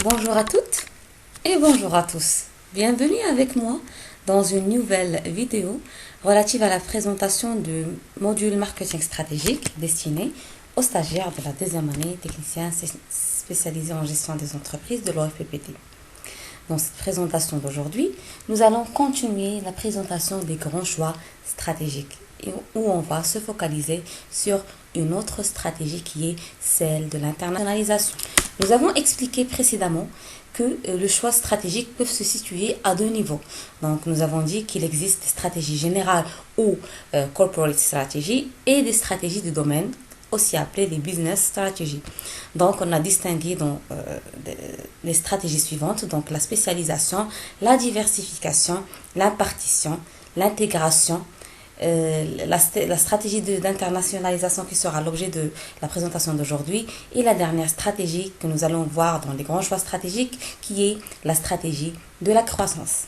Bonjour à toutes et bonjour à tous. Bienvenue avec moi dans une nouvelle vidéo relative à la présentation du module marketing stratégique destiné aux stagiaires de la deuxième année technicien spécialisé en gestion des entreprises de l'OFPPT. Dans cette présentation d'aujourd'hui, nous allons continuer la présentation des grands choix stratégiques où on va se focaliser sur une autre stratégie qui est celle de l'internationalisation. Nous avons expliqué précédemment que le choix stratégique peut se situer à deux niveaux. Donc, nous avons dit qu'il existe des stratégies générales ou corporate strategy et des stratégies de domaine, aussi appelées les business strategies. Donc, on a distingué les stratégies suivantes, donc la spécialisation, la diversification, l'impartition, l'intégration, la stratégie d'internationalisation qui sera l'objet de la présentation d'aujourd'hui et la dernière stratégie que nous allons voir dans les grands choix stratégiques qui est la stratégie de la croissance.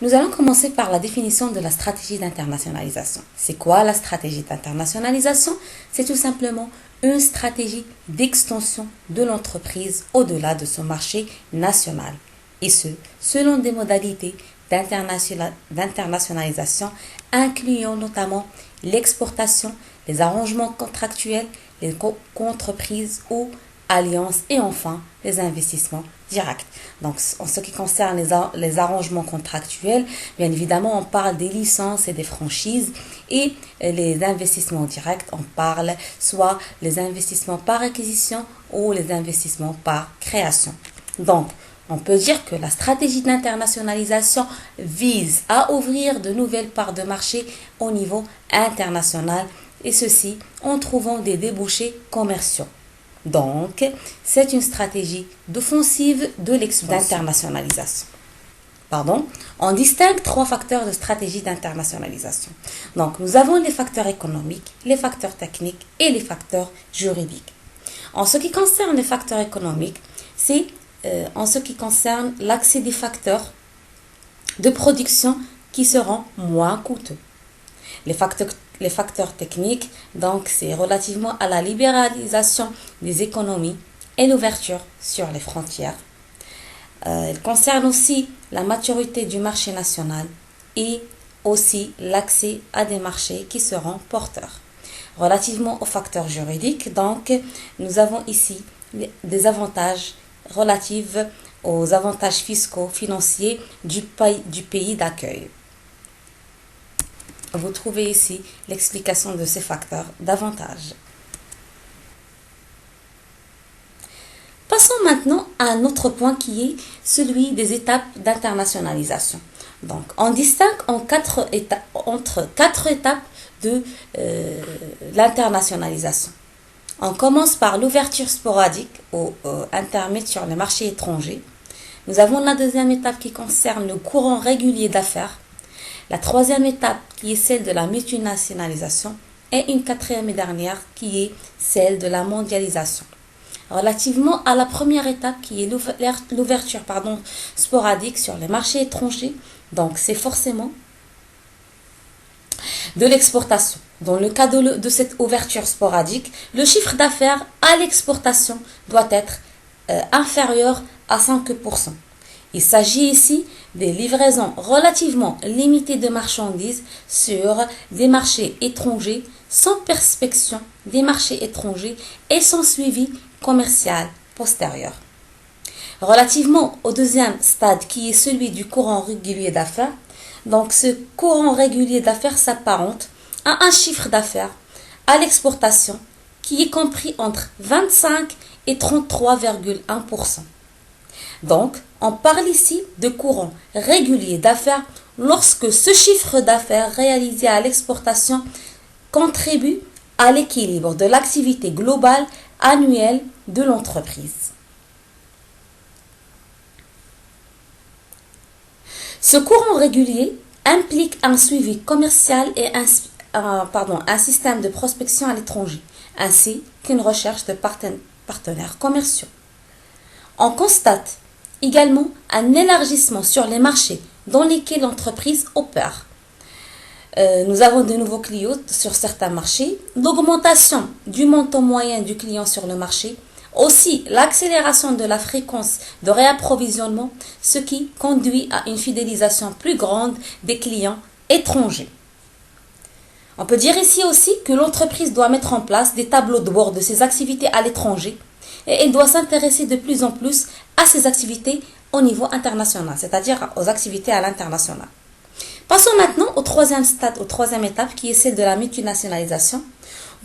Nous allons commencer par la définition de la stratégie d'internationalisation. C'est quoi la stratégie d'internationalisation? C'est tout simplement une stratégie d'extension de l'entreprise au-delà de son marché national, et ce, selon des modalités d'internationalisation incluant notamment l'exportation, les arrangements contractuels, les entreprises ou alliances et enfin les investissements directs. Donc en ce qui concerne les arrangements contractuels, bien évidemment on parle des licences et des franchises, et les investissements directs on parle soit les investissements par acquisition ou les investissements par création. Donc on peut dire que la stratégie d'internationalisation vise à ouvrir de nouvelles parts de marché au niveau international, et ceci en trouvant des débouchés commerciaux. Donc, c'est une stratégie d'offensive de d'internationalisation. On distingue trois facteurs de stratégie d'internationalisation. Donc, nous avons les facteurs économiques, les facteurs techniques et les facteurs juridiques. En ce qui concerne les facteurs économiques, c'est en ce qui concerne l'accès des facteurs de production qui seront moins coûteux. Les facteurs techniques, donc, c'est relativement à la libéralisation des économies et l'ouverture sur les frontières. Ils concernent aussi la maturité du marché national et aussi l'accès à des marchés qui seront porteurs. Relativement aux facteurs juridiques, donc, nous avons ici des avantages relatifs aux avantages fiscaux, financiers du pays d'accueil. Vous trouvez ici l'explication de ces facteurs d'avantages. Passons maintenant à un autre point qui est celui des étapes d'internationalisation. Donc, on distingue entre quatre étapes de l'internationalisation. On commence par l'ouverture sporadique ou intermédiaire sur les marchés étrangers. Nous avons la deuxième étape qui concerne le courant régulier d'affaires. La troisième étape qui est celle de la multinationalisation et une quatrième et dernière qui est celle de la mondialisation. Relativement à la première étape qui est l'ouverture sporadique sur les marchés étrangers, donc c'est forcément de l'exportation. Dans le cas de cette ouverture sporadique, le chiffre d'affaires à l'exportation doit être inférieur à 5%. Il s'agit ici des livraisons relativement limitées de marchandises sur des marchés étrangers sans perspection des marchés étrangers et sans suivi commercial postérieur. Relativement au deuxième stade qui est celui du courant régulier d'affaires, donc ce courant régulier d'affaires s'apparente à un chiffre d'affaires à l'exportation qui est compris entre 25 et 33,1%. Donc, on parle ici de courant régulier d'affaires lorsque ce chiffre d'affaires réalisé à l'exportation contribue à l'équilibre de l'activité globale annuelle de l'entreprise. Ce courant régulier implique un suivi commercial et un système de prospection à l'étranger, ainsi qu'une recherche de partenaires commerciaux. On constate également un élargissement sur les marchés dans lesquels l'entreprise opère. Nous avons de nouveaux clients sur certains marchés, l'augmentation du montant moyen du client sur le marché, Aussi, l'accélération de la fréquence de réapprovisionnement, ce qui conduit à une fidélisation plus grande des clients étrangers. On peut dire ici aussi que l'entreprise doit mettre en place des tableaux de bord de ses activités à l'étranger et elle doit s'intéresser de plus en plus à ses activités au niveau international, c'est-à-dire aux activités à l'international. Passons maintenant au troisième stade, aux troisième étape qui est celle de la multinationalisation.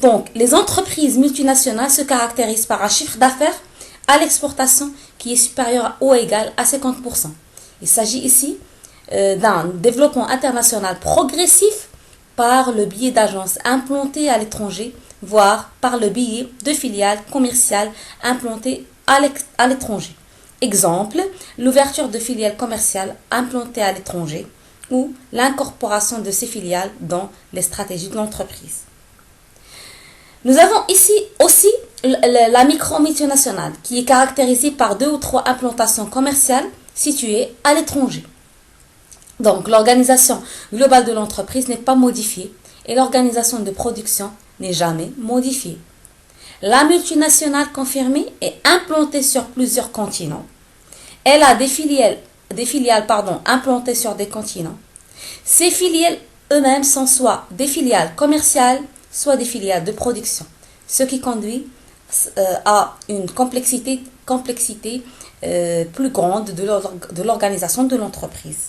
Donc, les entreprises multinationales se caractérisent par un chiffre d'affaires à l'exportation qui est supérieur ou égal à 50%. Il s'agit ici d'un développement international progressif par le biais d'agences implantées à l'étranger, voire par le biais de filiales commerciales implantées à l'étranger. Exemple, l'ouverture de filiales commerciales implantées à l'étranger ou l'incorporation de ces filiales dans les stratégies de l'entreprise. Nous avons ici aussi la micro-multinationale qui est caractérisée par 2 ou 3 implantations commerciales situées à l'étranger. Donc, l'organisation globale de l'entreprise n'est pas modifiée et l'organisation de production n'est jamais modifiée. La multinationale confirmée est implantée sur plusieurs continents. Elle a des filiales implantées sur des continents. Ces filiales eux-mêmes sont soit des filiales commerciales, soit des filiales de production, ce qui conduit à une complexité plus grande de l'organisation de l'entreprise.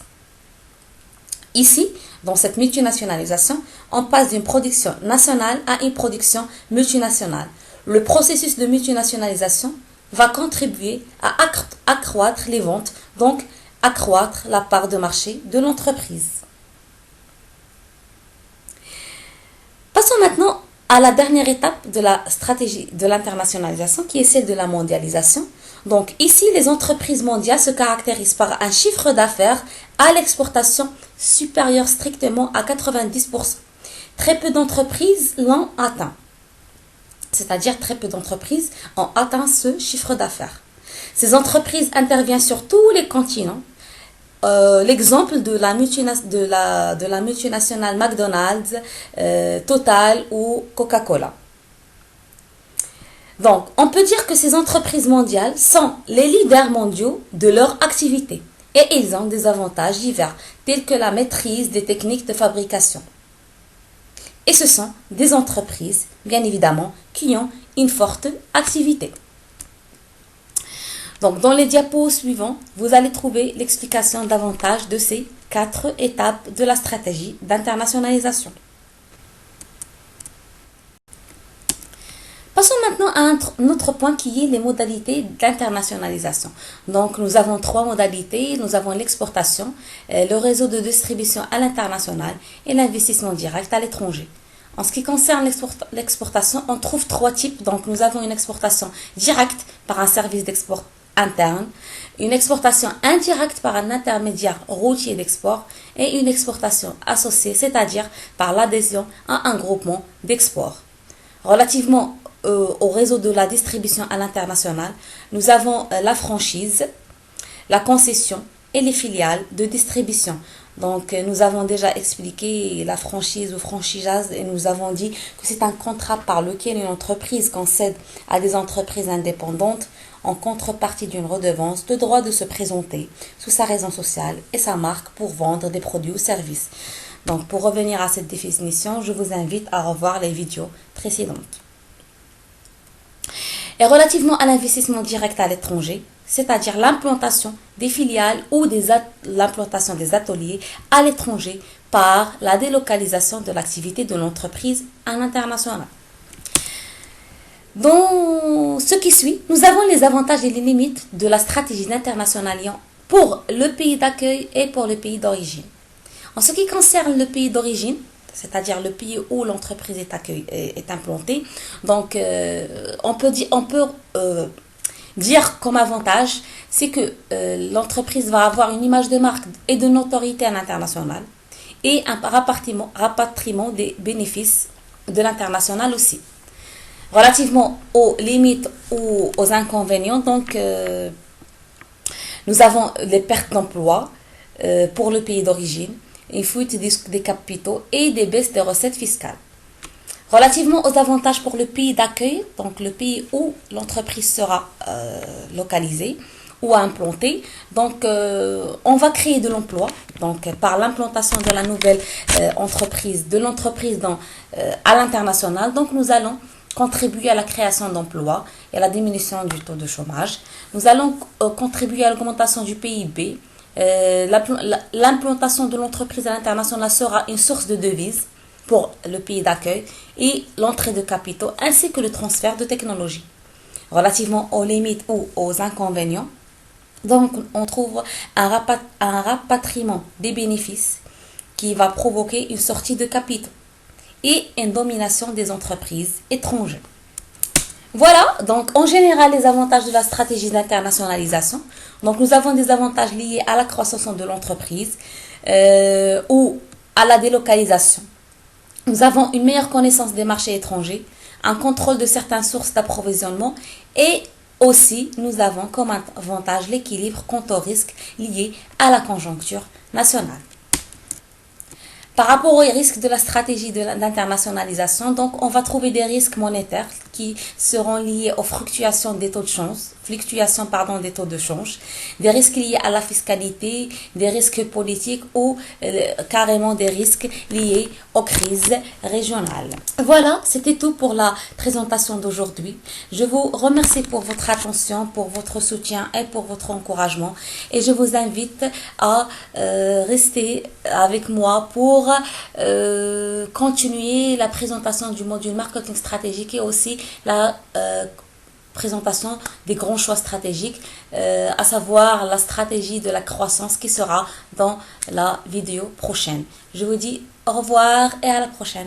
Ici, dans cette multinationalisation, on passe d'une production nationale à une production multinationale. Le processus de multinationalisation va contribuer à accroître les ventes, donc accroître la part de marché de l'entreprise. Passons maintenant à la dernière étape de la stratégie de l'internationalisation qui est celle de la mondialisation. Donc ici, les entreprises mondiales se caractérisent par un chiffre d'affaires à l'exportation supérieur strictement à 90%. Très peu d'entreprises l'ont atteint. C'est-à-dire très peu d'entreprises ont atteint ce chiffre d'affaires. Ces entreprises interviennent sur tous les continents. L'exemple de la multinationale McDonald's, Total ou Coca-Cola. Donc, on peut dire que ces entreprises mondiales sont les leaders mondiaux de leur activité et ils ont des avantages divers tels que la maîtrise des techniques de fabrication. Et ce sont des entreprises, bien évidemment, qui ont une forte activité. Donc, dans les diapos suivants, vous allez trouver l'explication davantage de ces 4 étapes de la stratégie d'internationalisation. Passons maintenant à un autre point qui est les modalités d'internationalisation. Donc, nous avons 3 modalités. Nous avons l'exportation, le réseau de distribution à l'international et l'investissement direct à l'étranger. En ce qui concerne l'exportation, on trouve 3 types. Donc, nous avons une exportation directe par un service d'export interne, une exportation indirecte par un intermédiaire routier d'export et une exportation associée, c'est-à-dire par l'adhésion à un groupement d'export. Relativement au réseau de la distribution à l'international, nous avons la franchise, la concession et les filiales de distribution. Donc, nous avons déjà expliqué la franchise ou franchisage et nous avons dit que c'est un contrat par lequel une entreprise concède à des entreprises indépendantes en contrepartie d'une redevance de droit de se présenter sous sa raison sociale et sa marque pour vendre des produits ou services. Donc, pour revenir à cette définition, je vous invite à revoir les vidéos précédentes. Et relativement à l'investissement direct à l'étranger, c'est-à-dire l'implantation des filiales ou l'implantation des ateliers à l'étranger par la délocalisation de l'activité de l'entreprise à l'international. Dans ce qui suit, nous avons les avantages et les limites de la stratégie d'internationalisation pour le pays d'accueil et pour le pays d'origine. En ce qui concerne le pays d'origine, c'est-à-dire le pays où l'entreprise est implantée, donc on peut dire comme avantage, c'est que l'entreprise va avoir une image de marque et de notoriété à l'international et un rapatriement des bénéfices de l'international aussi. Relativement aux limites ou aux inconvénients, donc nous avons les pertes d'emploi pour le pays d'origine, une fuite des capitaux et des baisses des recettes fiscales. Relativement aux avantages pour le pays d'accueil, donc le pays où l'entreprise sera localisée ou implantée, donc on va créer de l'emploi, donc par l'implantation de la nouvelle entreprise, de l'entreprise à l'international, donc nous allons contribuer à la création d'emplois et à la diminution du taux de chômage. Nous allons contribuer à l'augmentation du PIB. L'implantation de l'entreprise à l'international sera une source de devises pour le pays d'accueil et l'entrée de capitaux ainsi que le transfert de technologies. Relativement aux limites ou aux inconvénients, donc on trouve un rapatriement des bénéfices qui va provoquer une sortie de capitaux et une domination des entreprises étrangères. Voilà, donc en général les avantages de la stratégie d'internationalisation. Donc nous avons des avantages liés à la croissance de l'entreprise ou à la délocalisation. Nous avons une meilleure connaissance des marchés étrangers, un contrôle de certaines sources d'approvisionnement et aussi nous avons comme avantage l'équilibre quant aux risques liés à la conjoncture nationale. Par rapport aux risques de la stratégie d'internationalisation, donc on va trouver des risques monétaires qui seront liés aux fluctuations des taux de change, des taux de change, des risques liés à la fiscalité, des risques politiques ou carrément des risques liés aux crises régionales. Voilà, c'était tout pour la présentation d'aujourd'hui. Je vous remercie pour votre attention, pour votre soutien et pour votre encouragement et je vous invite à rester avec moi pour continuer la présentation du module marketing stratégique et aussi la présentation des grands choix stratégiques, à savoir la stratégie de la croissance qui sera dans la vidéo prochaine. Je vous dis au revoir et à la prochaine.